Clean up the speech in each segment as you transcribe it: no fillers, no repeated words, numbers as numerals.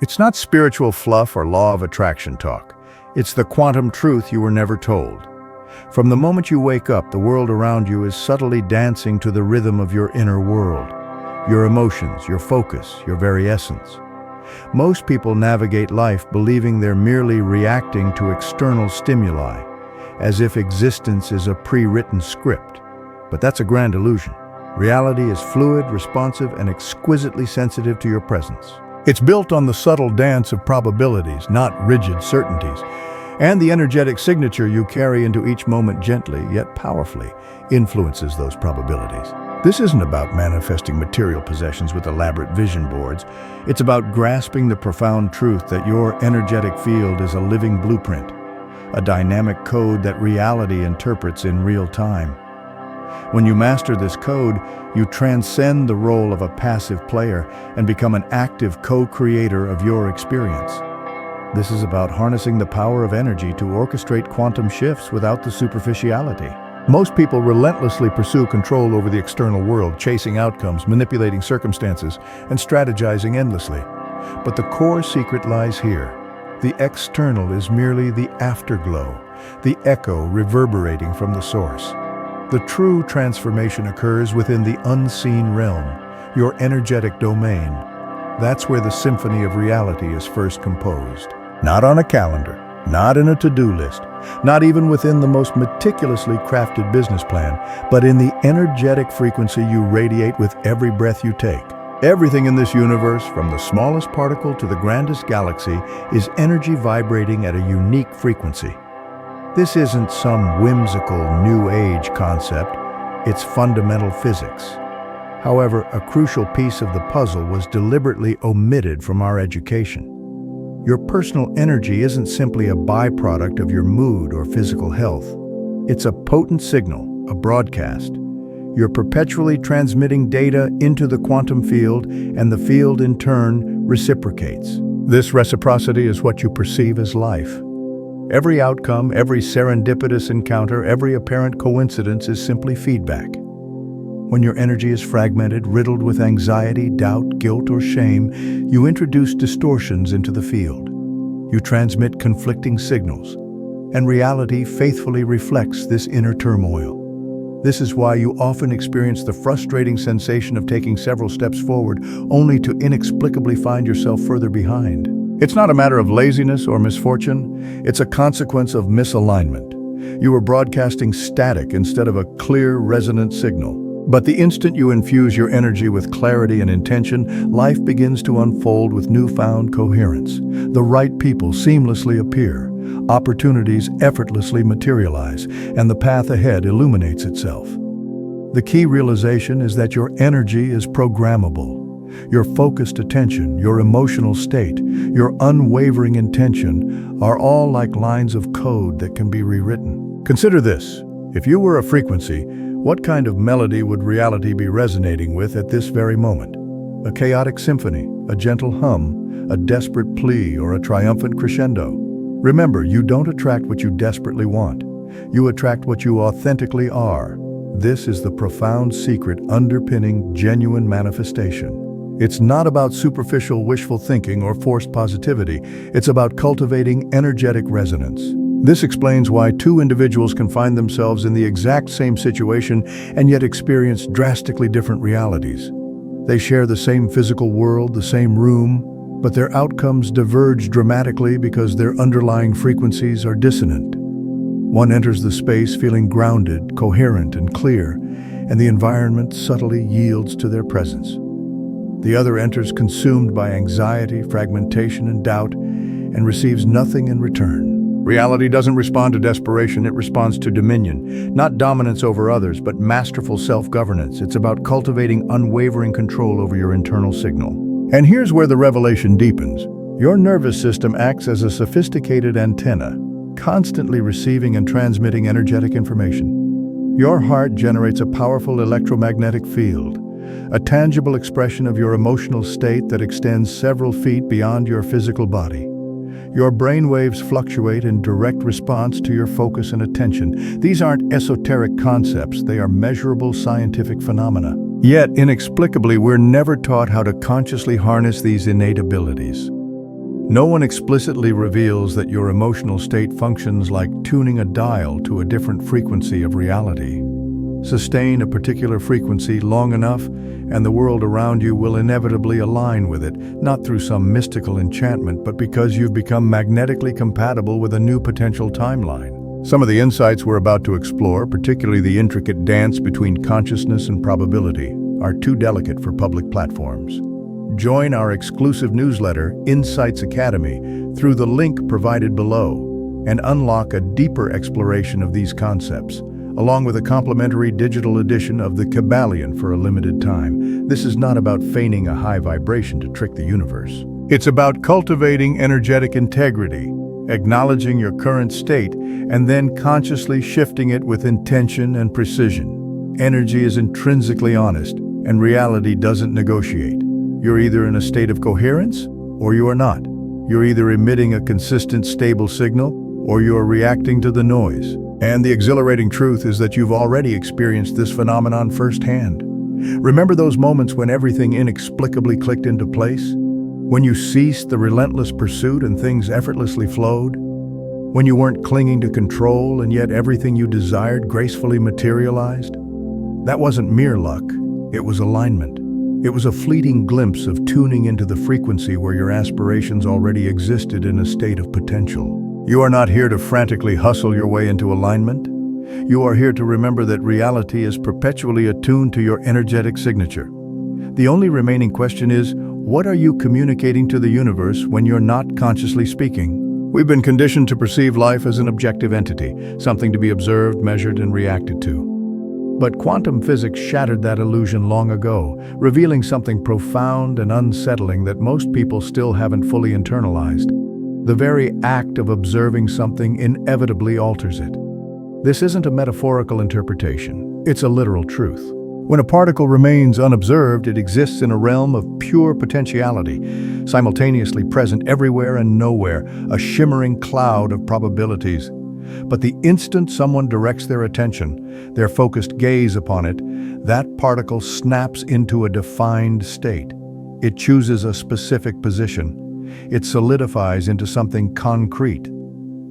It's not spiritual fluff or law of attraction talk. It's the quantum truth you were never told. From the moment you wake up, the world around you is subtly dancing to the rhythm of your inner world, your emotions, your focus, your very essence. Most people navigate life believing they're merely reacting to external stimuli, as if existence is a pre-written script. But that's a grand illusion. Reality is fluid, responsive, and exquisitely sensitive to your presence. It's built on the subtle dance of probabilities, not rigid certainties, and the energetic signature you carry into each moment gently, yet powerfully, influences those probabilities. This isn't about manifesting material possessions with elaborate vision boards. It's about grasping the profound truth that your energetic field is a living blueprint, a dynamic code that reality interprets in real time. When you master this code, you transcend the role of a passive player and become an active co-creator of your experience. This is about harnessing the power of energy to orchestrate quantum shifts without the superficiality. Most people relentlessly pursue control over the external world, chasing outcomes, manipulating circumstances, and strategizing endlessly. But the core secret lies here. The external is merely the afterglow, the echo reverberating from the source. The true transformation occurs within the unseen realm, your energetic domain. That's where the symphony of reality is first composed. Not on a calendar, not in a to-do list, not even within the most meticulously crafted business plan, but in the energetic frequency you radiate with every breath you take. Everything in this universe, from the smallest particle to the grandest galaxy, is energy vibrating at a unique frequency. This isn't some whimsical New Age concept, it's fundamental physics. However, a crucial piece of the puzzle was deliberately omitted from our education. Your personal energy isn't simply a byproduct of your mood or physical health. It's a potent signal, a broadcast. You're perpetually transmitting data into the quantum field, and the field in turn reciprocates. This reciprocity is what you perceive as life. Every outcome, every serendipitous encounter, every apparent coincidence is simply feedback. When your energy is fragmented, riddled with anxiety, doubt, guilt, or shame, you introduce distortions into the field. You transmit conflicting signals, and reality faithfully reflects this inner turmoil. This is why you often experience the frustrating sensation of taking several steps forward, only to inexplicably find yourself further behind. It's not a matter of laziness or misfortune, it's a consequence of misalignment. You are broadcasting static instead of a clear, resonant signal. But the instant you infuse your energy with clarity and intention, life begins to unfold with newfound coherence. The right people seamlessly appear, opportunities effortlessly materialize, and the path ahead illuminates itself. The key realization is that your energy is programmable. Your focused attention, your emotional state, your unwavering intention are all like lines of code that can be rewritten. Consider this. If you were a frequency, what kind of melody would reality be resonating with at this very moment? A chaotic symphony, a gentle hum, a desperate plea, or a triumphant crescendo? Remember, you don't attract what you desperately want. You attract what you authentically are. This is the profound secret underpinning genuine manifestation. It's not about superficial wishful thinking or forced positivity. It's about cultivating energetic resonance. This explains why two individuals can find themselves in the exact same situation and yet experience drastically different realities. They share the same physical world, the same room, but their outcomes diverge dramatically because their underlying frequencies are dissonant. One enters the space feeling grounded, coherent, and clear, and the environment subtly yields to their presence. The other enters consumed by anxiety, fragmentation, and doubt, and receives nothing in return. Reality doesn't respond to desperation, it responds to dominion. Not dominance over others, but masterful self-governance. It's about cultivating unwavering control over your internal signal. And here's where the revelation deepens. Your nervous system acts as a sophisticated antenna, constantly receiving and transmitting energetic information. Your heart generates a powerful electromagnetic field, a tangible expression of your emotional state that extends several feet beyond your physical body. Your brainwaves fluctuate in direct response to your focus and attention. These aren't esoteric concepts, they are measurable scientific phenomena. Yet, inexplicably, we're never taught how to consciously harness these innate abilities. No one explicitly reveals that your emotional state functions like tuning a dial to a different frequency of reality. Sustain a particular frequency long enough, and the world around you will inevitably align with it, not through some mystical enchantment, but because you've become magnetically compatible with a new potential timeline. Some of the insights we're about to explore, particularly the intricate dance between consciousness and probability, are too delicate for public platforms. Join our exclusive newsletter, Insights Academy, through the link provided below, and unlock a deeper exploration of these concepts, along with a complimentary digital edition of the Kabbalion for a limited time. This is not about feigning a high vibration to trick the universe. It's about cultivating energetic integrity, acknowledging your current state, and then consciously shifting it with intention and precision. Energy is intrinsically honest, and reality doesn't negotiate. You're either in a state of coherence, or you are not. You're either emitting a consistent, stable signal, or you are reacting to the noise. And the exhilarating truth is that you've already experienced this phenomenon firsthand. Remember those moments when everything inexplicably clicked into place? When you ceased the relentless pursuit and things effortlessly flowed? When you weren't clinging to control and yet everything you desired gracefully materialized? That wasn't mere luck, it was alignment. It was a fleeting glimpse of tuning into the frequency where your aspirations already existed in a state of potential. You are not here to frantically hustle your way into alignment. You are here to remember that reality is perpetually attuned to your energetic signature. The only remaining question is, what are you communicating to the universe when you're not consciously speaking? We've been conditioned to perceive life as an objective entity, something to be observed, measured, and reacted to. But quantum physics shattered that illusion long ago, revealing something profound and unsettling that most people still haven't fully internalized. The very act of observing something inevitably alters it. This isn't a metaphorical interpretation, it's a literal truth. When a particle remains unobserved, it exists in a realm of pure potentiality, simultaneously present everywhere and nowhere, a shimmering cloud of probabilities. But the instant someone directs their attention, their focused gaze upon it, that particle snaps into a defined state. It chooses a specific position. It solidifies into something concrete.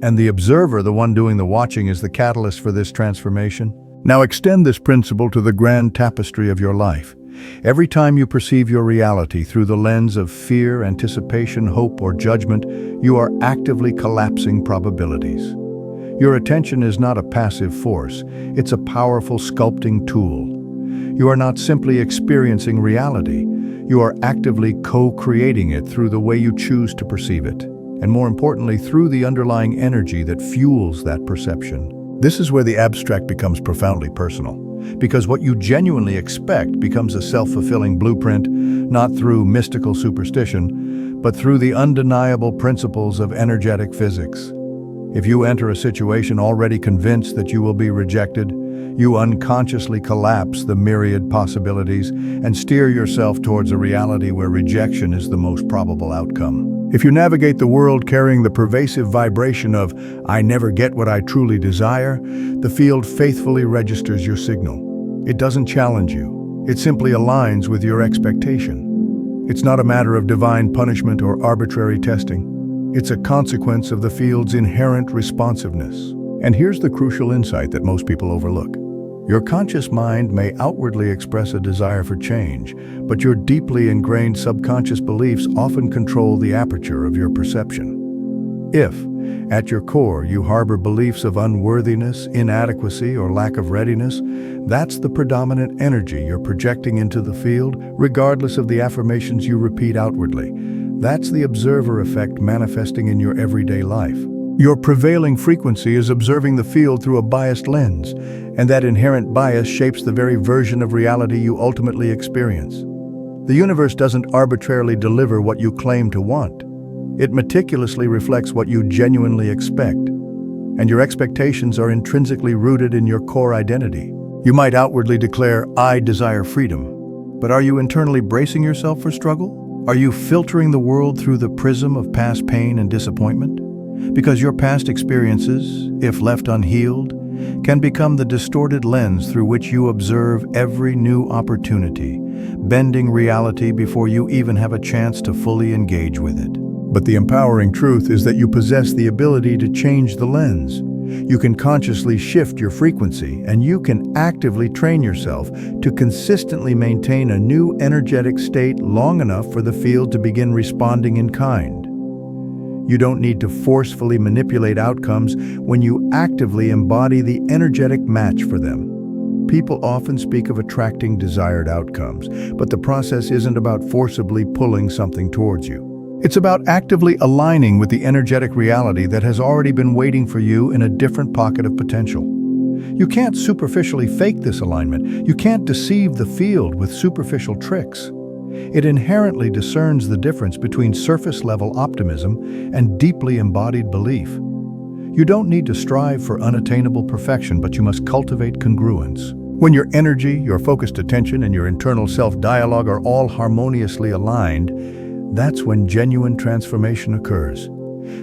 And the observer, the one doing the watching, is the catalyst for this transformation. Now extend this principle to the grand tapestry of your life. Every time you perceive your reality through the lens of fear, anticipation, hope, or judgment, you are actively collapsing probabilities. Your attention is not a passive force, it's a powerful sculpting tool. You are not simply experiencing reality, you are actively co-creating it through the way you choose to perceive it, and more importantly, through the underlying energy that fuels that perception. This is where the abstract becomes profoundly personal, because what you genuinely expect becomes a self-fulfilling blueprint, not through mystical superstition, but through the undeniable principles of energetic physics. If you enter a situation already convinced that you will be rejected, you unconsciously collapse the myriad possibilities and steer yourself towards a reality where rejection is the most probable outcome. If you navigate the world carrying the pervasive vibration of, "I never get what I truly desire," the field faithfully registers your signal. It doesn't challenge you. It simply aligns with your expectation. It's not a matter of divine punishment or arbitrary testing. It's a consequence of the field's inherent responsiveness. And here's the crucial insight that most people overlook. Your conscious mind may outwardly express a desire for change, but your deeply ingrained subconscious beliefs often control the aperture of your perception. If, at your core, you harbor beliefs of unworthiness, inadequacy, or lack of readiness, that's the predominant energy you're projecting into the field, regardless of the affirmations you repeat outwardly. That's the observer effect manifesting in your everyday life. Your prevailing frequency is observing the field through a biased lens, and that inherent bias shapes the very version of reality you ultimately experience. The universe doesn't arbitrarily deliver what you claim to want. It meticulously reflects what you genuinely expect, and your expectations are intrinsically rooted in your core identity. You might outwardly declare, "I desire freedom," but are you internally bracing yourself for struggle? Are you filtering the world through the prism of past pain and disappointment? Because your past experiences, if left unhealed, can become the distorted lens through which you observe every new opportunity, bending reality before you even have a chance to fully engage with it. But the empowering truth is that you possess the ability to change the lens. You can consciously shift your frequency, and you can actively train yourself to consistently maintain a new energetic state long enough for the field to begin responding in kind. You don't need to forcefully manipulate outcomes when you actively embody the energetic match for them. People often speak of attracting desired outcomes, but the process isn't about forcibly pulling something towards you. It's about actively aligning with the energetic reality that has already been waiting for you in a different pocket of potential. You can't superficially fake this alignment. You can't deceive the field with superficial tricks. It inherently discerns the difference between surface-level optimism and deeply embodied belief. You don't need to strive for unattainable perfection, but you must cultivate congruence. When your energy, your focused attention, and your internal self-dialogue are all harmoniously aligned, that's when genuine transformation occurs.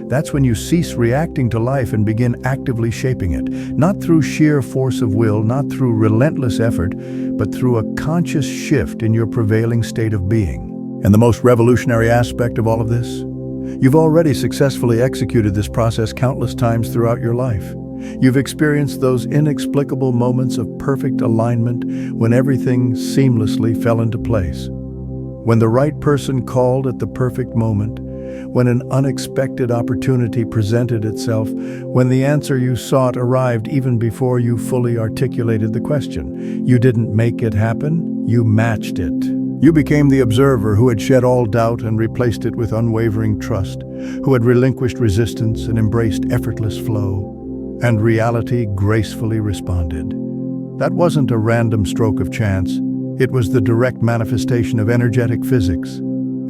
That's when you cease reacting to life and begin actively shaping it, not through sheer force of will, not through relentless effort, but through a conscious shift in your prevailing state of being. And the most revolutionary aspect of all of this? You've already successfully executed this process countless times throughout your life. You've experienced those inexplicable moments of perfect alignment when everything seamlessly fell into place. When the right person called at the perfect moment, when an unexpected opportunity presented itself, when the answer you sought arrived even before you fully articulated the question. You didn't make it happen, you matched it. You became the observer who had shed all doubt and replaced it with unwavering trust, who had relinquished resistance and embraced effortless flow, and reality gracefully responded. That wasn't a random stroke of chance. It was the direct manifestation of energetic physics.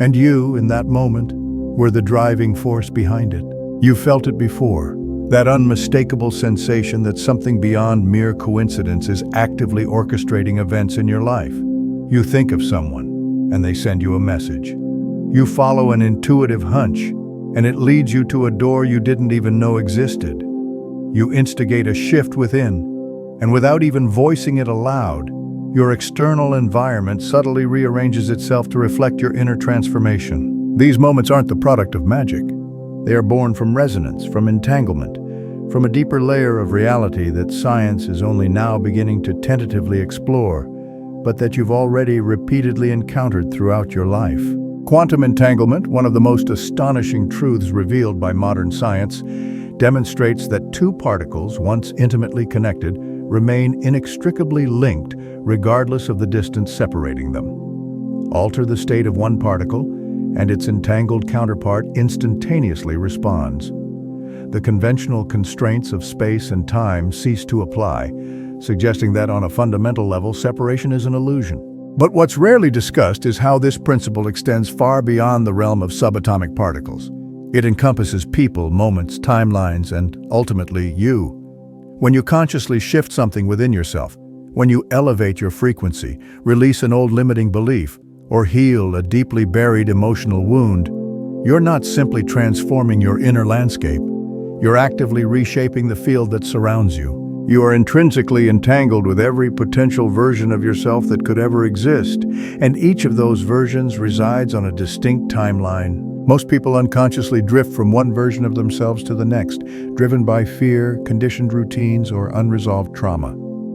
And you, in that moment, were the driving force behind it. You felt it before, that unmistakable sensation that something beyond mere coincidence is actively orchestrating events in your life. You think of someone, and they send you a message. You follow an intuitive hunch, and it leads you to a door you didn't even know existed. You instigate a shift within, and without even voicing it aloud, your external environment subtly rearranges itself to reflect your inner transformation. These moments aren't the product of magic. They are born from resonance, from entanglement, from a deeper layer of reality that science is only now beginning to tentatively explore, but that you've already repeatedly encountered throughout your life. Quantum entanglement, one of the most astonishing truths revealed by modern science, demonstrates that two particles, once intimately connected, remain inextricably linked regardless of the distance separating them. Alter the state of one particle, and its entangled counterpart instantaneously responds. The conventional constraints of space and time cease to apply, suggesting that on a fundamental level, separation is an illusion. But what's rarely discussed is how this principle extends far beyond the realm of subatomic particles. It encompasses people, moments, timelines, and ultimately you. When you consciously shift something within yourself, when you elevate your frequency, release an old limiting belief, or heal a deeply buried emotional wound, you're not simply transforming your inner landscape. You're actively reshaping the field that surrounds you. You are intrinsically entangled with every potential version of yourself that could ever exist, and each of those versions resides on a distinct timeline. Most people unconsciously drift from one version of themselves to the next, driven by fear, conditioned routines, or unresolved trauma.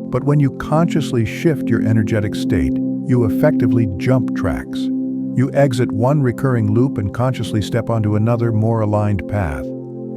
But when you consciously shift your energetic state, you effectively jump tracks. You exit one recurring loop and consciously step onto another, more aligned path.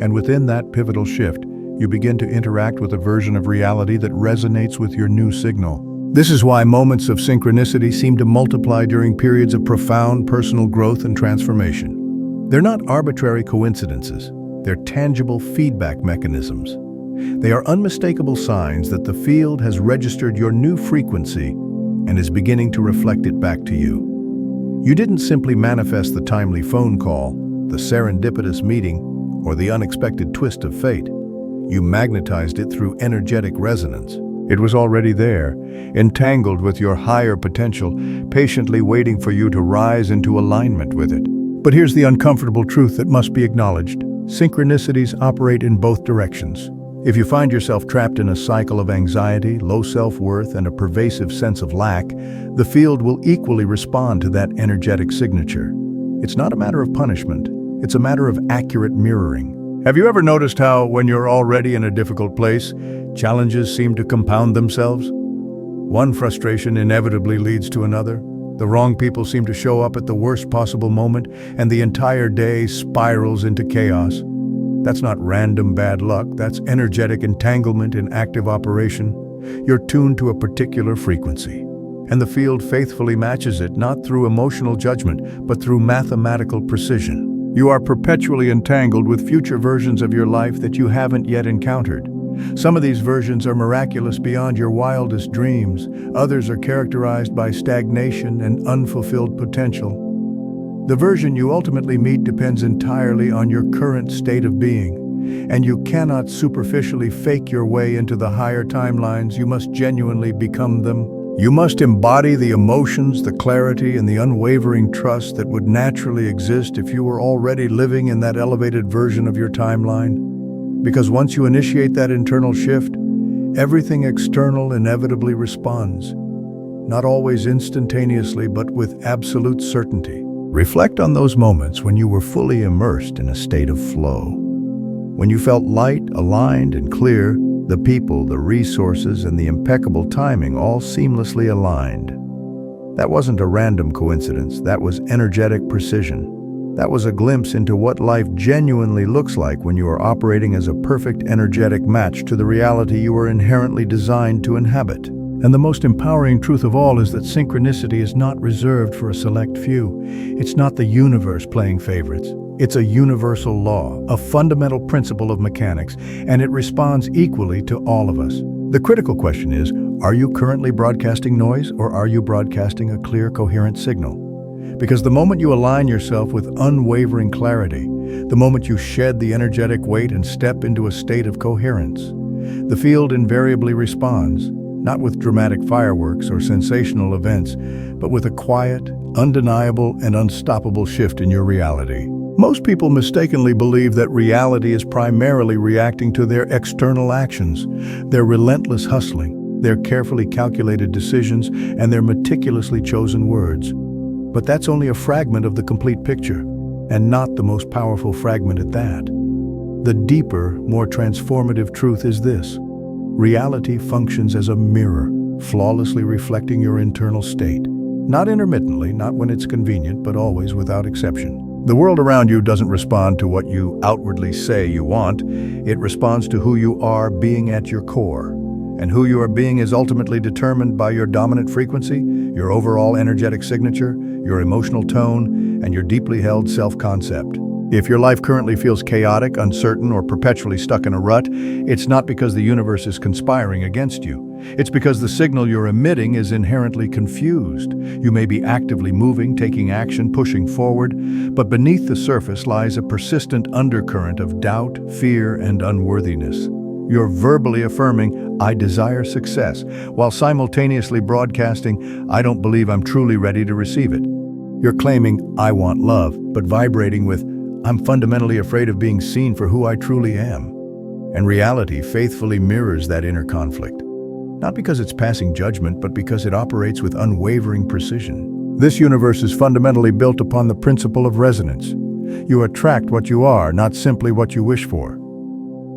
And within that pivotal shift, you begin to interact with a version of reality that resonates with your new signal. This is why moments of synchronicity seem to multiply during periods of profound personal growth and transformation. They're not arbitrary coincidences. They're tangible feedback mechanisms. They are unmistakable signs that the field has registered your new frequency and is beginning to reflect it back to you. You didn't simply manifest the timely phone call, the serendipitous meeting, or the unexpected twist of fate. You magnetized it through energetic resonance. It was already there, entangled with your higher potential, patiently waiting for you to rise into alignment with it. But here's the uncomfortable truth that must be acknowledged. Synchronicities operate in both directions. If you find yourself trapped in a cycle of anxiety, low self-worth, and a pervasive sense of lack, the field will equally respond to that energetic signature. It's not a matter of punishment. It's a matter of accurate mirroring. Have you ever noticed how, when you're already in a difficult place, challenges seem to compound themselves? One frustration inevitably leads to another. The wrong people seem to show up at the worst possible moment, and the entire day spirals into chaos. That's not random bad luck, that's energetic entanglement in active operation. You're tuned to a particular frequency, and the field faithfully matches it, not through emotional judgment, but through mathematical precision. You are perpetually entangled with future versions of your life that you haven't yet encountered. Some of these versions are miraculous beyond your wildest dreams. Others are characterized by stagnation and unfulfilled potential. The version you ultimately meet depends entirely on your current state of being, and you cannot superficially fake your way into the higher timelines. You must genuinely become them. You must embody the emotions, the clarity, and the unwavering trust that would naturally exist if you were already living in that elevated version of your timeline. Because once you initiate that internal shift, everything external inevitably responds. Not always instantaneously, but with absolute certainty. Reflect on those moments when you were fully immersed in a state of flow. When you felt light, aligned, and clear, the people, the resources, and the impeccable timing all seamlessly aligned. That wasn't a random coincidence, that was energetic precision. That was a glimpse into what life genuinely looks like when you are operating as a perfect energetic match to the reality you are inherently designed to inhabit. And the most empowering truth of all is that synchronicity is not reserved for a select few. It's not the universe playing favorites. It's a universal law, a fundamental principle of mechanics, and it responds equally to all of us. The critical question is, are you currently broadcasting noise, or are you broadcasting a clear, coherent signal? Because the moment you align yourself with unwavering clarity, the moment you shed the energetic weight and step into a state of coherence, the field invariably responds, not with dramatic fireworks or sensational events, but with a quiet, undeniable, and unstoppable shift in your reality. Most people mistakenly believe that reality is primarily reacting to their external actions, their relentless hustling, their carefully calculated decisions, and their meticulously chosen words. But that's only a fragment of the complete picture, and not the most powerful fragment at that. The deeper, more transformative truth is this: reality functions as a mirror, flawlessly reflecting your internal state. Not intermittently, not when it's convenient, but always without exception. The world around you doesn't respond to what you outwardly say you want. It responds to who you are being at your core. And who you are being is ultimately determined by your dominant frequency, your overall energetic signature, your emotional tone, and your deeply held self-concept. If your life currently feels chaotic, uncertain, or perpetually stuck in a rut, it's not because the universe is conspiring against you. It's because the signal you're emitting is inherently confused. You may be actively moving, taking action, pushing forward, but beneath the surface lies a persistent undercurrent of doubt, fear, and unworthiness. You're verbally affirming, "I desire success," while simultaneously broadcasting, "I don't believe I'm truly ready to receive it." You're claiming, "I want love," but vibrating with, "I'm fundamentally afraid of being seen for who I truly am." And reality faithfully mirrors that inner conflict. Not because it's passing judgment, but because it operates with unwavering precision. This universe is fundamentally built upon the principle of resonance. You attract what you are, not simply what you wish for.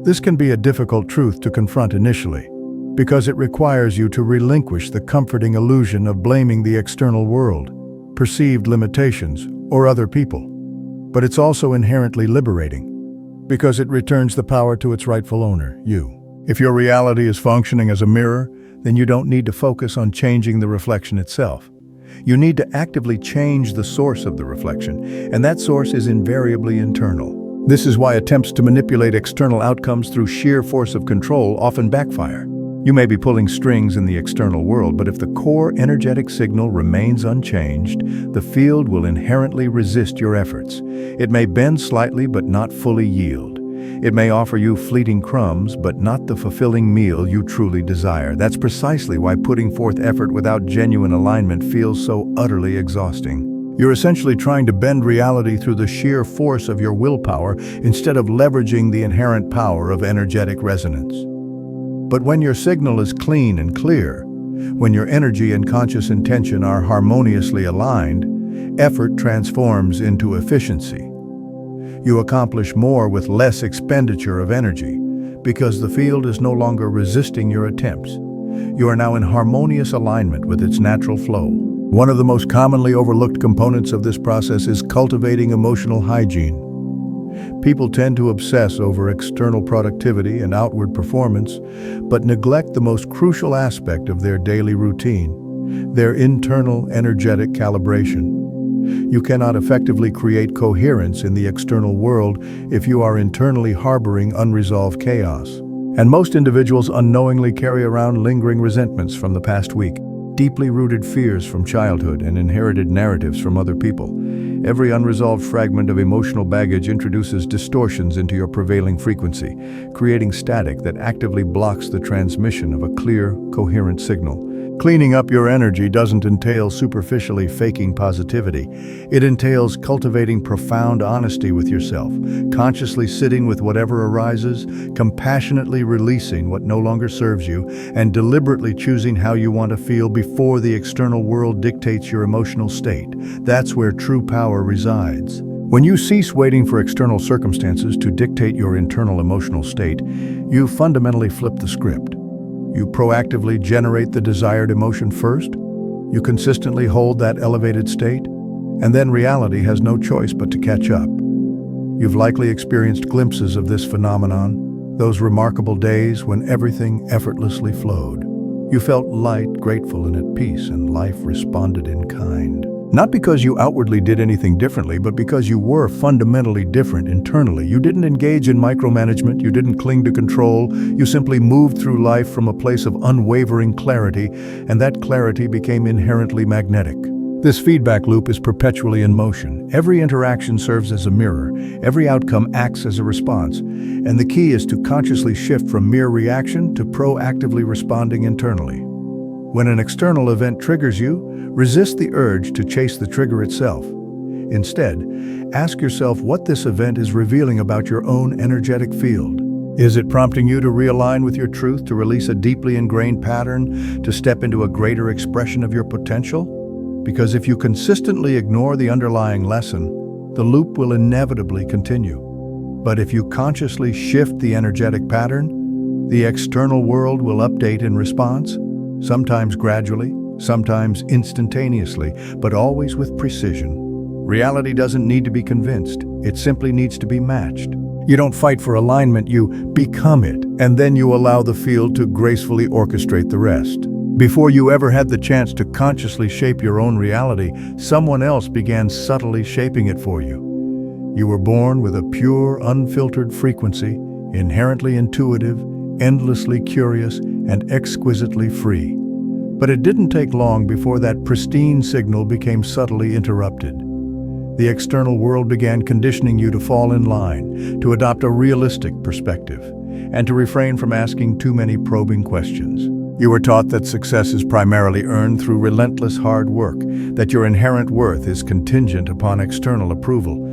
This can be a difficult truth to confront initially, because it requires you to relinquish the comforting illusion of blaming the external world, perceived limitations, or other people. But it's also inherently liberating, because it returns the power to its rightful owner, you. If your reality is functioning as a mirror, then you don't need to focus on changing the reflection itself. You need to actively change the source of the reflection, and that source is invariably internal. This is why attempts to manipulate external outcomes through sheer force of control often backfire. You may be pulling strings in the external world, but if the core energetic signal remains unchanged, the field will inherently resist your efforts. It may bend slightly, but not fully yield. It may offer you fleeting crumbs, but not the fulfilling meal you truly desire. That's precisely why putting forth effort without genuine alignment feels so utterly exhausting. You're essentially trying to bend reality through the sheer force of your willpower instead of leveraging the inherent power of energetic resonance. But when your signal is clean and clear, when your energy and conscious intention are harmoniously aligned, effort transforms into efficiency. You accomplish more with less expenditure of energy, because the field is no longer resisting your attempts. You are now in harmonious alignment with its natural flow. One of the most commonly overlooked components of this process is cultivating emotional hygiene. People tend to obsess over external productivity and outward performance, but neglect the most crucial aspect of their daily routine, their internal energetic calibration. You cannot effectively create coherence in the external world if you are internally harboring unresolved chaos. And most individuals unknowingly carry around lingering resentments from the past week, deeply rooted fears from childhood, and inherited narratives from other people. Every unresolved fragment of emotional baggage introduces distortions into your prevailing frequency, creating static that actively blocks the transmission of a clear, coherent signal. Cleaning up your energy doesn't entail superficially faking positivity. It entails cultivating profound honesty with yourself, consciously sitting with whatever arises, compassionately releasing what no longer serves you, and deliberately choosing how you want to feel before the external world dictates your emotional state. That's where true power resides. When you cease waiting for external circumstances to dictate your internal emotional state, you fundamentally flip the script. You proactively generate the desired emotion first. You consistently hold that elevated state, and then reality has no choice but to catch up. You've likely experienced glimpses of this phenomenon, those remarkable days when everything effortlessly flowed. You felt light, grateful, and at peace, and life responded in kind. Not because you outwardly did anything differently, but because you were fundamentally different internally. You didn't engage in micromanagement, you didn't cling to control, you simply moved through life from a place of unwavering clarity, and that clarity became inherently magnetic. This feedback loop is perpetually in motion. Every interaction serves as a mirror, every outcome acts as a response, and the key is to consciously shift from mere reaction to proactively responding internally. When an external event triggers you, resist the urge to chase the trigger itself. Instead, ask yourself what this event is revealing about your own energetic field. Is it prompting you to realign with your truth, to release a deeply ingrained pattern, to step into a greater expression of your potential? Because if you consistently ignore the underlying lesson, the loop will inevitably continue. But if you consciously shift the energetic pattern, the external world will update in response, sometimes gradually, sometimes instantaneously, but always with precision. Reality doesn't need to be convinced, it simply needs to be matched. You don't fight for alignment, you become it, and then you allow the field to gracefully orchestrate the rest. Before you ever had the chance to consciously shape your own reality, someone else began subtly shaping it for you. You were born with a pure, unfiltered frequency, inherently intuitive, endlessly curious, and exquisitely free. But it didn't take long before that pristine signal became subtly interrupted. The external world began conditioning you to fall in line, to adopt a realistic perspective, and to refrain from asking too many probing questions. You were taught that success is primarily earned through relentless hard work, that your inherent worth is contingent upon external approval,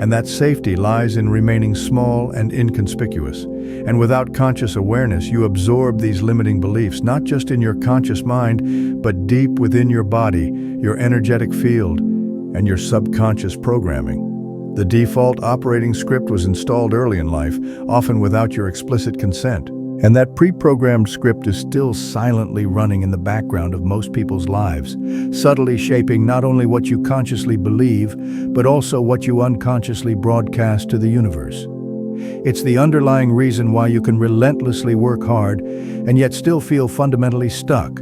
and that safety lies in remaining small and inconspicuous. And without conscious awareness, you absorb these limiting beliefs, not just in your conscious mind, but deep within your body, your energetic field, and your subconscious programming. The default operating script was installed early in life, often without your explicit consent. And that pre-programmed script is still silently running in the background of most people's lives, subtly shaping not only what you consciously believe, but also what you unconsciously broadcast to the universe. It's the underlying reason why you can relentlessly work hard and yet still feel fundamentally stuck,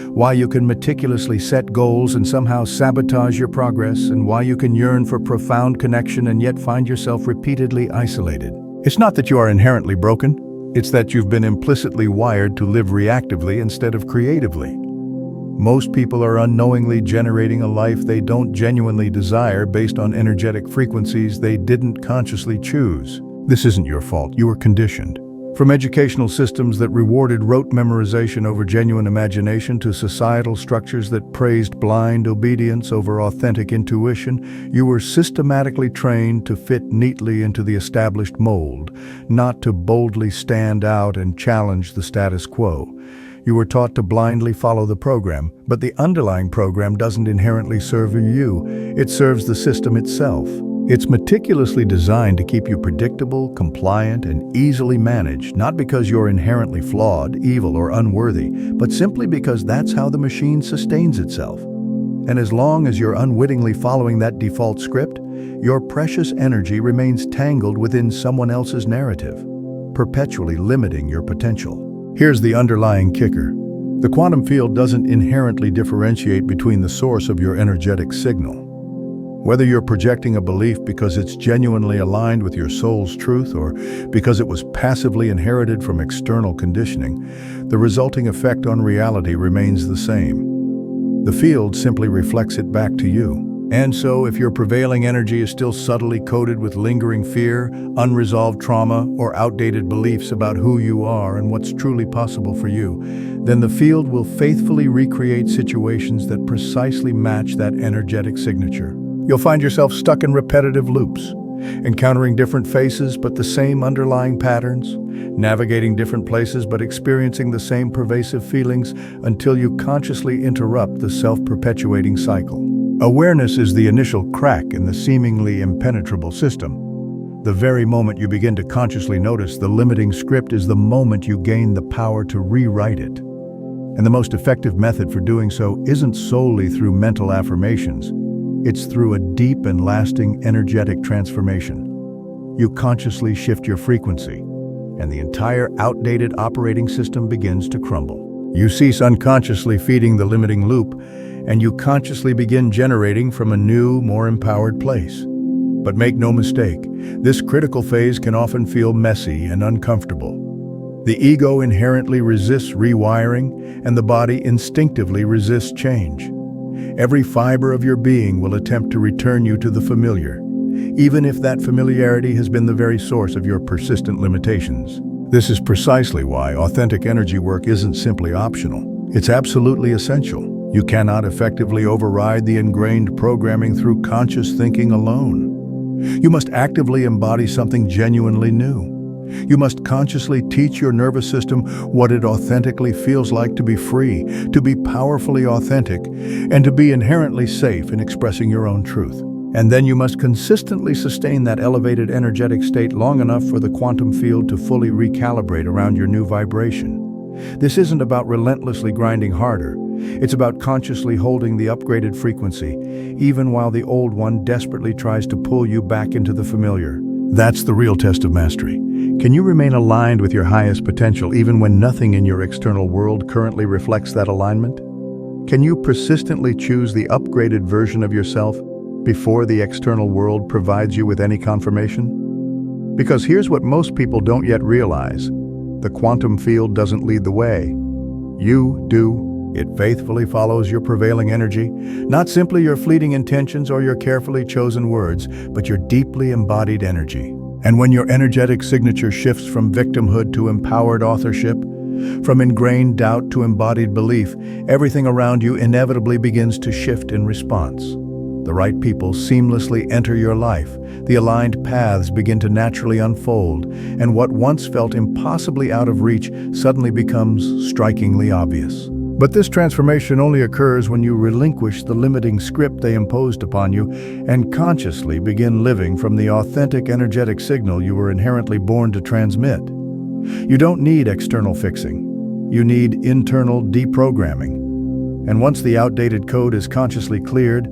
why you can meticulously set goals and somehow sabotage your progress, and why you can yearn for profound connection and yet find yourself repeatedly isolated. It's not that you are inherently broken. It's that you've been implicitly wired to live reactively instead of creatively. Most people are unknowingly generating a life they don't genuinely desire based on energetic frequencies they didn't consciously choose. This isn't your fault, you were conditioned. From educational systems that rewarded rote memorization over genuine imagination to societal structures that praised blind obedience over authentic intuition, you were systematically trained to fit neatly into the established mold, not to boldly stand out and challenge the status quo. You were taught to blindly follow the program, but the underlying program doesn't inherently serve you, it serves the system itself. It's meticulously designed to keep you predictable, compliant, and easily managed, not because you're inherently flawed, evil, or unworthy, but simply because that's how the machine sustains itself. And as long as you're unwittingly following that default script, your precious energy remains tangled within someone else's narrative, perpetually limiting your potential. Here's the underlying kicker. The quantum field doesn't inherently differentiate between the source of your energetic signal. Whether you're projecting a belief because it's genuinely aligned with your soul's truth or because it was passively inherited from external conditioning, the resulting effect on reality remains the same. The field simply reflects it back to you. And so, if your prevailing energy is still subtly coated with lingering fear, unresolved trauma, or outdated beliefs about who you are and what's truly possible for you, then the field will faithfully recreate situations that precisely match that energetic signature. You'll find yourself stuck in repetitive loops, encountering different faces but the same underlying patterns, navigating different places but experiencing the same pervasive feelings until you consciously interrupt the self-perpetuating cycle. Awareness is the initial crack in the seemingly impenetrable system. The very moment you begin to consciously notice the limiting script is the moment you gain the power to rewrite it. And the most effective method for doing so isn't solely through mental affirmations. It's through a deep and lasting energetic transformation. You consciously shift your frequency, and the entire outdated operating system begins to crumble. You cease unconsciously feeding the limiting loop, and you consciously begin generating from a new, more empowered place. But make no mistake, this critical phase can often feel messy and uncomfortable. The ego inherently resists rewiring, and the body instinctively resists change. Every fiber of your being will attempt to return you to the familiar, even if that familiarity has been the very source of your persistent limitations. This is precisely why authentic energy work isn't simply optional. It's absolutely essential. You cannot effectively override the ingrained programming through conscious thinking alone. You must actively embody something genuinely new. You must consciously teach your nervous system what it authentically feels like to be free, to be powerfully authentic, and to be inherently safe in expressing your own truth. And then you must consistently sustain that elevated energetic state long enough for the quantum field to fully recalibrate around your new vibration. This isn't about relentlessly grinding harder. It's about consciously holding the upgraded frequency, even while the old one desperately tries to pull you back into the familiar. That's the real test of mastery. Can you remain aligned with your highest potential even when nothing in your external world currently reflects that alignment? Can you persistently choose the upgraded version of yourself before the external world provides you with any confirmation? Because here's what most people don't yet realize. The quantum field doesn't lead the way. You do. It faithfully follows your prevailing energy, not simply your fleeting intentions or your carefully chosen words, but your deeply embodied energy. And when your energetic signature shifts from victimhood to empowered authorship, from ingrained doubt to embodied belief, everything around you inevitably begins to shift in response. The right people seamlessly enter your life, the aligned paths begin to naturally unfold, and what once felt impossibly out of reach suddenly becomes strikingly obvious. But this transformation only occurs when you relinquish the limiting script they imposed upon you and consciously begin living from the authentic energetic signal you were inherently born to transmit. You don't need external fixing. You need internal deprogramming. And once the outdated code is consciously cleared,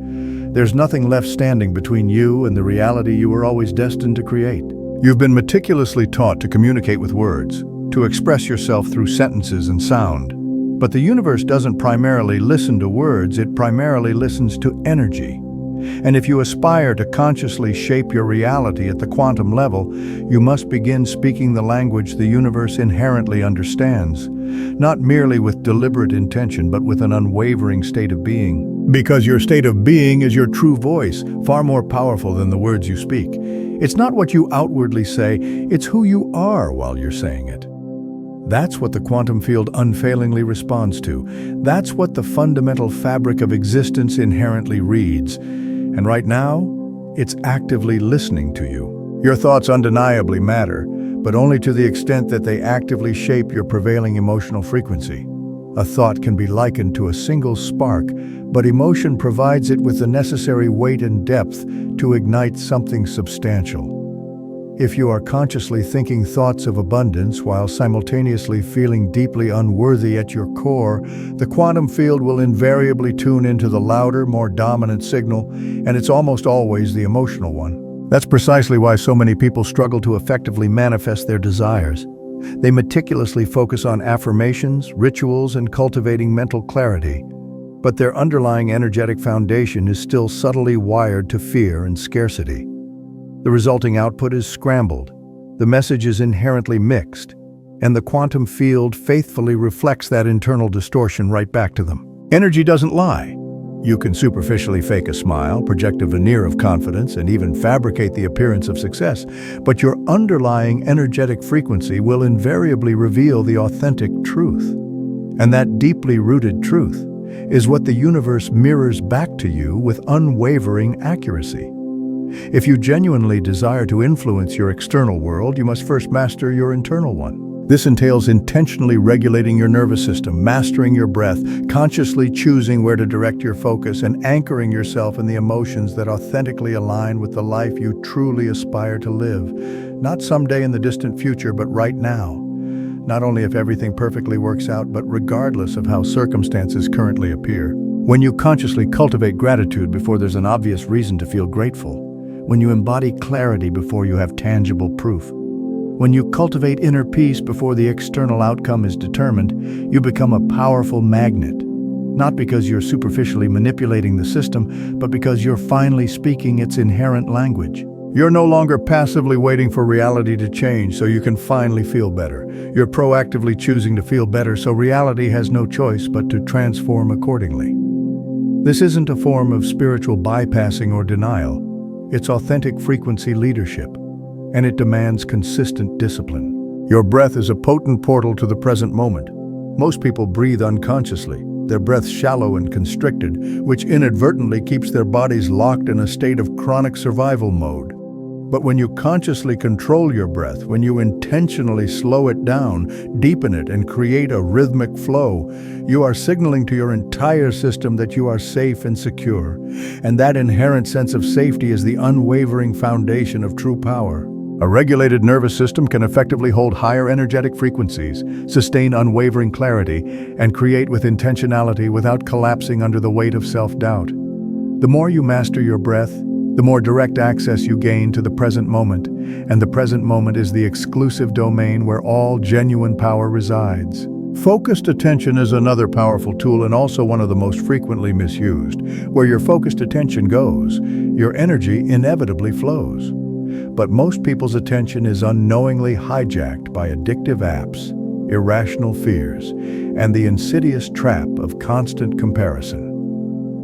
there's nothing left standing between you and the reality you were always destined to create. You've been meticulously taught to communicate with words, to express yourself through sentences and sound. But the universe doesn't primarily listen to words, it primarily listens to energy. And if you aspire to consciously shape your reality at the quantum level, you must begin speaking the language the universe inherently understands, not merely with deliberate intention, but with an unwavering state of being. Because your state of being is your true voice, far more powerful than the words you speak. It's not what you outwardly say, it's who you are while you're saying it. That's what the quantum field unfailingly responds to. That's what the fundamental fabric of existence inherently reads. And right now, it's actively listening to you. Your thoughts undeniably matter, but only to the extent that they actively shape your prevailing emotional frequency. A thought can be likened to a single spark, but emotion provides it with the necessary weight and depth to ignite something substantial. If you are consciously thinking thoughts of abundance while simultaneously feeling deeply unworthy at your core, the quantum field will invariably tune into the louder, more dominant signal, and it's almost always the emotional one. That's precisely why so many people struggle to effectively manifest their desires. They meticulously focus on affirmations, rituals, and cultivating mental clarity, but their underlying energetic foundation is still subtly wired to fear and scarcity. The resulting output is scrambled, the message is inherently mixed, and the quantum field faithfully reflects that internal distortion right back to them. Energy doesn't lie. You can superficially fake a smile, project a veneer of confidence, and even fabricate the appearance of success, but your underlying energetic frequency will invariably reveal the authentic truth. And that deeply rooted truth is what the universe mirrors back to you with unwavering accuracy. If you genuinely desire to influence your external world, you must first master your internal one. This entails intentionally regulating your nervous system, mastering your breath, consciously choosing where to direct your focus, and anchoring yourself in the emotions that authentically align with the life you truly aspire to live. Not someday in the distant future, but right now. Not only if everything perfectly works out, but regardless of how circumstances currently appear. When you consciously cultivate gratitude before there's an obvious reason to feel grateful, when you embody clarity before you have tangible proof, when you cultivate inner peace before the external outcome is determined, you become a powerful magnet. Not because you're superficially manipulating the system, but because you're finally speaking its inherent language. You're no longer passively waiting for reality to change so you can finally feel better. You're proactively choosing to feel better so reality has no choice but to transform accordingly. This isn't a form of spiritual bypassing or denial. It's authentic frequency leadership, and it demands consistent discipline. Your breath is a potent portal to the present moment. Most people breathe unconsciously, their breath shallow and constricted, which inadvertently keeps their bodies locked in a state of chronic survival mode. But when you consciously control your breath, when you intentionally slow it down, deepen it, and create a rhythmic flow, you are signaling to your entire system that you are safe and secure. And that inherent sense of safety is the unwavering foundation of true power. A regulated nervous system can effectively hold higher energetic frequencies, sustain unwavering clarity, and create with intentionality without collapsing under the weight of self-doubt. The more you master your breath, the more direct access you gain to the present moment, and the present moment is the exclusive domain where all genuine power resides. Focused attention is another powerful tool and also one of the most frequently misused. Where your focused attention goes, your energy inevitably flows. But most people's attention is unknowingly hijacked by addictive apps, irrational fears, and the insidious trap of constant comparison.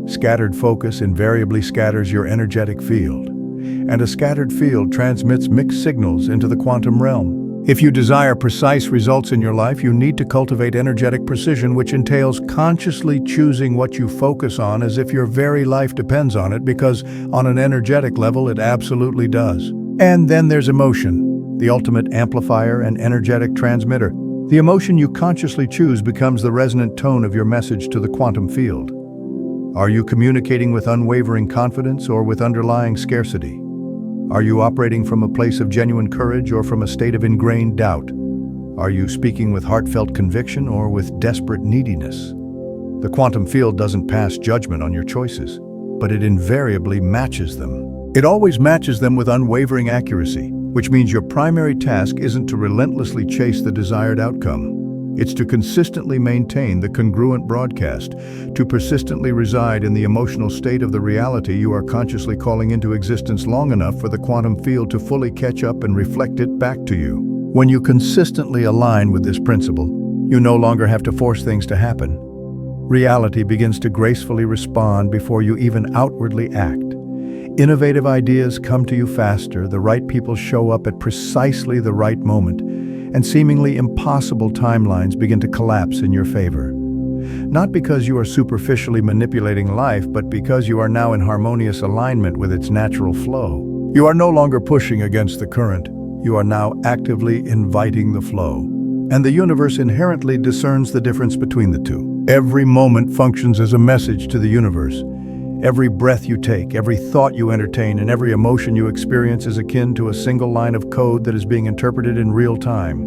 Scattered focus invariably scatters your energetic field, and a scattered field transmits mixed signals into the quantum realm. If you desire precise results in your life, you need to cultivate energetic precision, which entails consciously choosing what you focus on as if your very life depends on it, because on an energetic level, it absolutely does. And then there's emotion, the ultimate amplifier and energetic transmitter. The emotion you consciously choose becomes the resonant tone of your message to the quantum field. Are you communicating with unwavering confidence or with underlying scarcity? Are you operating from a place of genuine courage or from a state of ingrained doubt? Are you speaking with heartfelt conviction or with desperate neediness? The quantum field doesn't pass judgment on your choices, but it invariably matches them. It always matches them with unwavering accuracy, which means your primary task isn't to relentlessly chase the desired outcome. It's to consistently maintain the congruent broadcast, to persistently reside in the emotional state of the reality you are consciously calling into existence long enough for the quantum field to fully catch up and reflect it back to you. When you consistently align with this principle, you no longer have to force things to happen. Reality begins to gracefully respond before you even outwardly act. Innovative ideas come to you faster, the right people show up at precisely the right moment, and seemingly impossible timelines begin to collapse in your favor. Not because you are superficially manipulating life, but because you are now in harmonious alignment with its natural flow. You are no longer pushing against the current. You are now actively inviting the flow. and the universe inherently discerns the difference between the two. Every moment functions as a message to the universe. Every breath you take, every thought you entertain, and every emotion you experience is akin to a single line of code that is being interpreted in real time.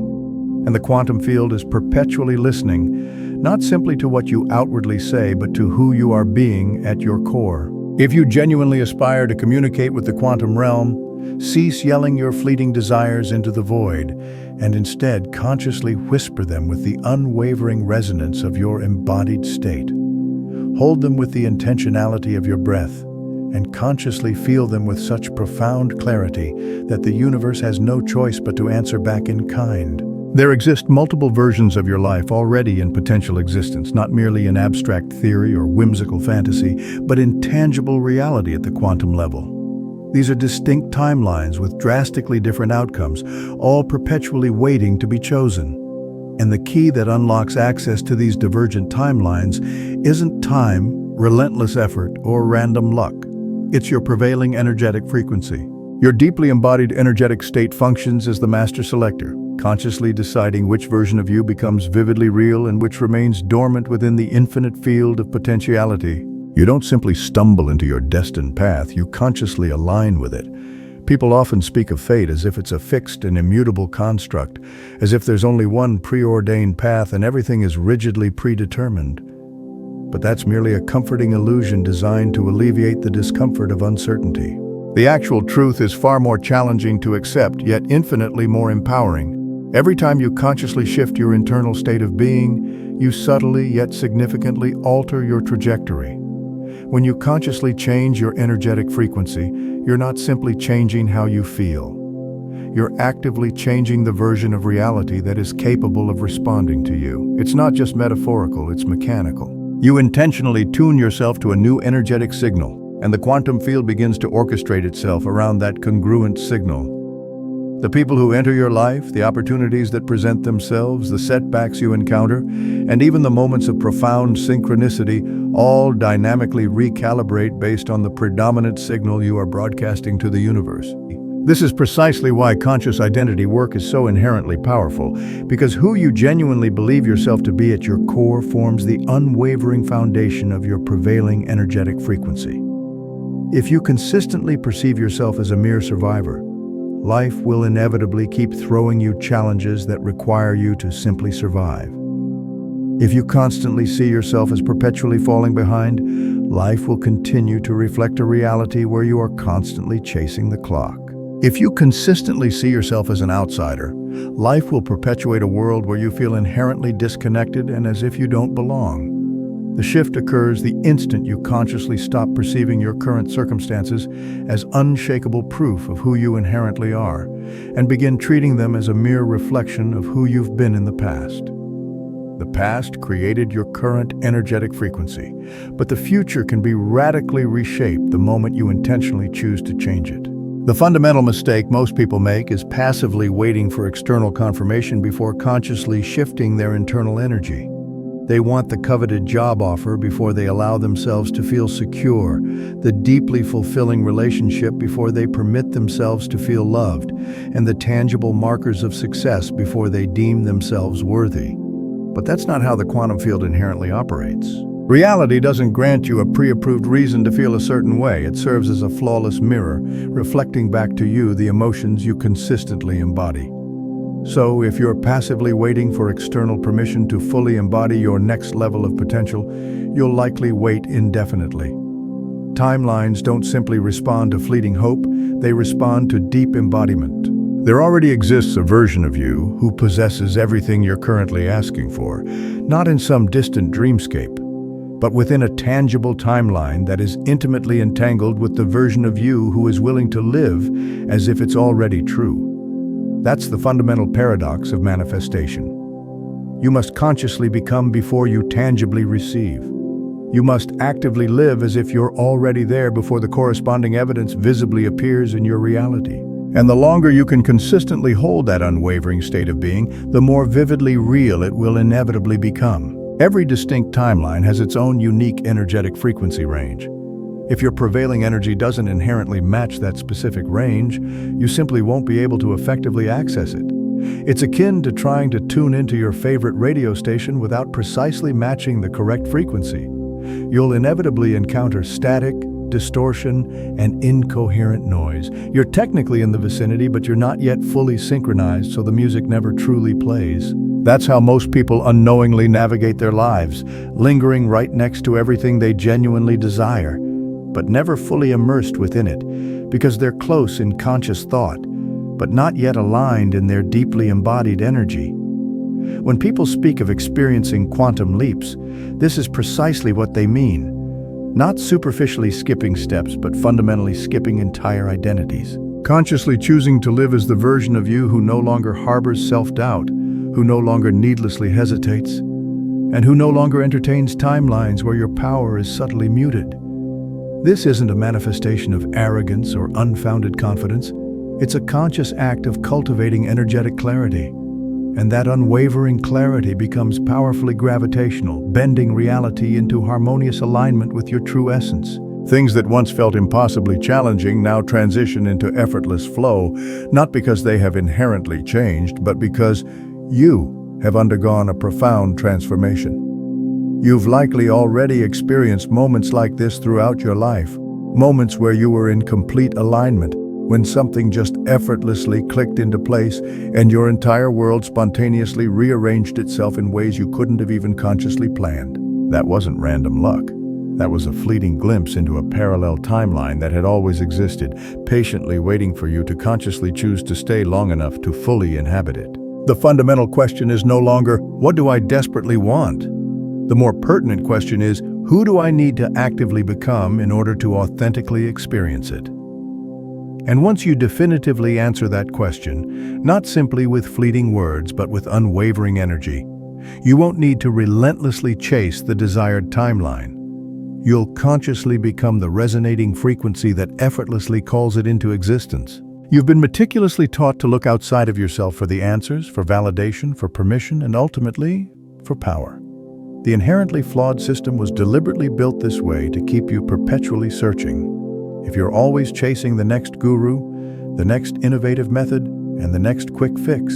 And the quantum field is perpetually listening, not simply to what you outwardly say, but to who you are being at your core. If you genuinely aspire to communicate with the quantum realm, cease yelling your fleeting desires into the void, and instead consciously whisper them with the unwavering resonance of your embodied state. Hold them with the intentionality of your breath, and consciously feel them with such profound clarity that the universe has no choice but to answer back in kind. There exist multiple versions of your life already in potential existence, not merely in abstract theory or whimsical fantasy, but in tangible reality at the quantum level. These are distinct timelines with drastically different outcomes, all perpetually waiting to be chosen. And the key that unlocks access to these divergent timelines isn't time, relentless effort, or random luck. It's your prevailing energetic frequency. Your deeply embodied energetic state functions as the master selector, consciously deciding which version of you becomes vividly real and which remains dormant within the infinite field of potentiality. You don't simply stumble into your destined path, you consciously align with it. People often speak of fate as if it's a fixed and immutable construct, as if there's only one preordained path and everything is rigidly predetermined. But that's merely a comforting illusion designed to alleviate the discomfort of uncertainty. The actual truth is far more challenging to accept, yet infinitely more empowering. Every time you consciously shift your internal state of being, you subtly yet significantly alter your trajectory. When you consciously change your energetic frequency, you're not simply changing how you feel. You're actively changing the version of reality that is capable of responding to you. It's not just metaphorical, it's mechanical. You intentionally tune yourself to a new energetic signal, and the quantum field begins to orchestrate itself around that congruent signal. The people who enter your life, the opportunities that present themselves, the setbacks you encounter, and even the moments of profound synchronicity all dynamically recalibrate based on the predominant signal you are broadcasting to the universe. This is precisely why conscious identity work is so inherently powerful, because who you genuinely believe yourself to be at your core forms the unwavering foundation of your prevailing energetic frequency. If you consistently perceive yourself as a mere survivor, life will inevitably keep throwing you challenges that require you to simply survive. If you constantly see yourself as perpetually falling behind, life will continue to reflect a reality where you are constantly chasing the clock. If you consistently see yourself as an outsider, life will perpetuate a world where you feel inherently disconnected and as if you don't belong. The shift occurs the instant you consciously stop perceiving your current circumstances as unshakable proof of who you inherently are, and begin treating them as a mere reflection of who you've been in the past. The past created your current energetic frequency, but the future can be radically reshaped the moment you intentionally choose to change it. The fundamental mistake most people make is passively waiting for external confirmation before consciously shifting their internal energy. They want the coveted job offer before they allow themselves to feel secure, the deeply fulfilling relationship before they permit themselves to feel loved, and the tangible markers of success before they deem themselves worthy. But that's not how the quantum field inherently operates. Reality doesn't grant you a pre-approved reason to feel a certain way. It serves as a flawless mirror, reflecting back to you the emotions you consistently embody. So, if you're passively waiting for external permission to fully embody your next level of potential, you'll likely wait indefinitely. Timelines don't simply respond to fleeting hope, they respond to deep embodiment. There already exists a version of you who possesses everything you're currently asking for, not in some distant dreamscape, but within a tangible timeline that is intimately entangled with the version of you who is willing to live as if it's already true. That's the fundamental paradox of manifestation. You must consciously become before you tangibly receive. You must actively live as if you're already there before the corresponding evidence visibly appears in your reality. And the longer you can consistently hold that unwavering state of being, the more vividly real it will inevitably become. Every distinct timeline has its own unique energetic frequency range. If your prevailing energy doesn't inherently match that specific range, you simply won't be able to effectively access it. It's akin to trying to tune into your favorite radio station without precisely matching the correct frequency. You'll inevitably encounter static, distortion, and incoherent noise. You're technically in the vicinity, but you're not yet fully synchronized, so the music never truly plays. That's how most people unknowingly navigate their lives, lingering right next to everything they genuinely desire, but never fully immersed within it, because they're close in conscious thought, but not yet aligned in their deeply embodied energy. When people speak of experiencing quantum leaps, this is precisely what they mean. Not superficially skipping steps, but fundamentally skipping entire identities. Consciously choosing to live as the version of you who no longer harbors self-doubt, who no longer needlessly hesitates, and who no longer entertains timelines where your power is subtly muted. This isn't a manifestation of arrogance or unfounded confidence. It's a conscious act of cultivating energetic clarity. And that unwavering clarity becomes powerfully gravitational, bending reality into harmonious alignment with your true essence. Things that once felt impossibly challenging now transition into effortless flow, not because they have inherently changed, but because you have undergone a profound transformation. You've likely already experienced moments like this throughout your life, moments where you were in complete alignment, when something just effortlessly clicked into place and your entire world spontaneously rearranged itself in ways you couldn't have even consciously planned. That wasn't random luck. That was a fleeting glimpse into a parallel timeline that had always existed, patiently waiting for you to consciously choose to stay long enough to fully inhabit it. The fundamental question is no longer, what do I desperately want? The more pertinent question is, who do I need to actively become in order to authentically experience it? And once you definitively answer that question, not simply with fleeting words, but with unwavering energy, you won't need to relentlessly chase the desired timeline. You'll consciously become the resonating frequency that effortlessly calls it into existence. You've been meticulously taught to look outside of yourself for the answers, for validation, for permission, and ultimately, for power. The inherently flawed system was deliberately built this way to keep you perpetually searching. If you're always chasing the next guru, the next innovative method, and the next quick fix,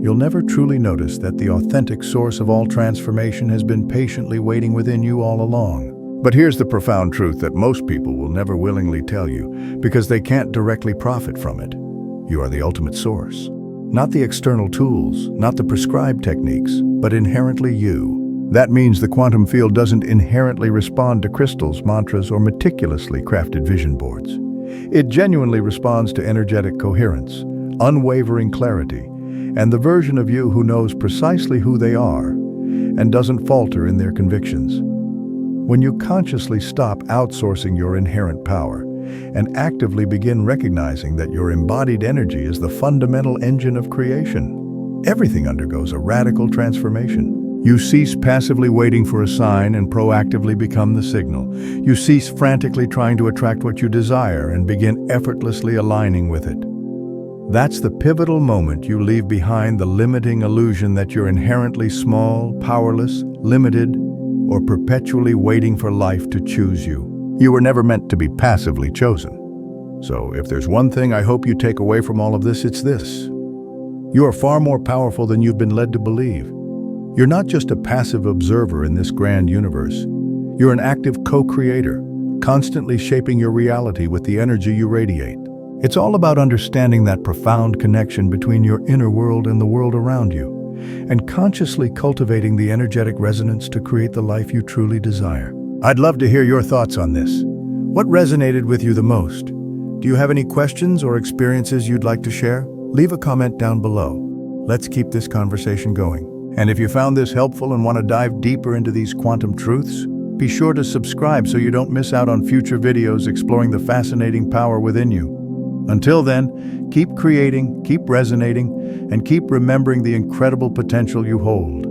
you'll never truly notice that the authentic source of all transformation has been patiently waiting within you all along. But here's the profound truth that most people will never willingly tell you, because they can't directly profit from it. You are the ultimate source. Not the external tools, not the prescribed techniques, but inherently you. That means the quantum field doesn't inherently respond to crystals, mantras, or meticulously crafted vision boards. It genuinely responds to energetic coherence, unwavering clarity, and the version of you who knows precisely who they are and doesn't falter in their convictions. When you consciously stop outsourcing your inherent power and actively begin recognizing that your embodied energy is the fundamental engine of creation, everything undergoes a radical transformation. You cease passively waiting for a sign and proactively become the signal. You cease frantically trying to attract what you desire and begin effortlessly aligning with it. That's the pivotal moment you leave behind the limiting illusion that you're inherently small, powerless, limited, or perpetually waiting for life to choose you. You were never meant to be passively chosen. So if there's one thing I hope you take away from all of this, it's this. You are far more powerful than you've been led to believe. You're not just a passive observer in this grand universe. You're an active co-creator, constantly shaping your reality with the energy you radiate. It's all about understanding that profound connection between your inner world and the world around you, and consciously cultivating the energetic resonance to create the life you truly desire. I'd love to hear your thoughts on this. What resonated with you the most? Do you have any questions or experiences you'd like to share? Leave a comment down below. Let's keep this conversation going. And if you found this helpful and want to dive deeper into these quantum truths, be sure to subscribe so you don't miss out on future videos exploring the fascinating power within you. Until then, keep creating, keep resonating, and keep remembering the incredible potential you hold.